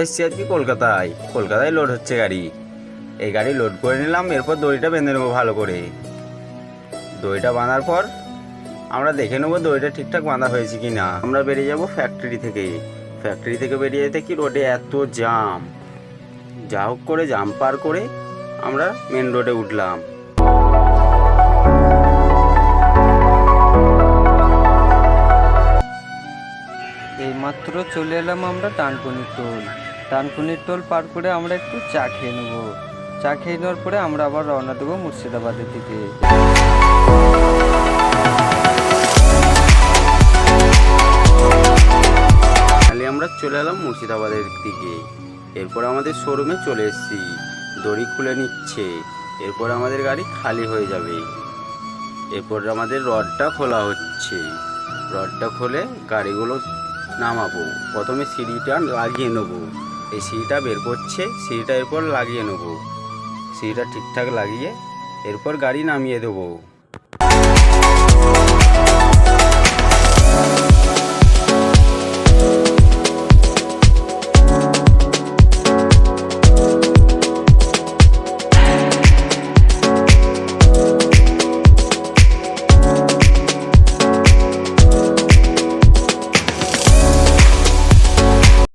এসছি আজকে কলকাতায় লোড হচ্ছে গাড়ি। এই গাড়ি লোড করে নিলাম, এরপর দড়িটা বেঁধে নেবো ভালো করে। দড়িটা বাঁধার পর আমরা দেখে নেবো দড়িটা ঠিকঠাক বাঁধা হয়েছে কি না। আমরা বেরিয়ে যাব ফ্যাক্টরি থেকে বেরিয়ে যেতে কি রোডে এত জাম, যা হোক করে জাম পার করে আমরা মেন রোডে উঠলাম। এইমাত্র চলে এলাম আমরা ডানকুনির টোল পার করে আমরা একটু চা খেয়ে নেবো। চা খেয়ে নেওয়ার পরে আমরা আবার রওনা দেবো মুর্শিদাবাদের দিকে। আমরা চলে এলাম মুর্শিদাবাদের দিকে। এরপর আমাদের শোরুমে চলে এসেছি, দড়ি খুলে নিচ্ছে। এরপর আমাদের গাড়ি খালি হয়ে যাবে। এরপর আমাদের রডটা খোলা হচ্ছে। রডটা খুলে গাড়িগুলো নামাবো। প্রথমে সিঁড়িটা লাগিয়ে নেবো। এই সিঁড়িটা বের করছে, সিঁড়িটা এরপর লাগিয়ে নেবো। সিঁড়িটা ঠিকঠাক লাগিয়ে এরপর গাড়ি নামিয়ে দেবো।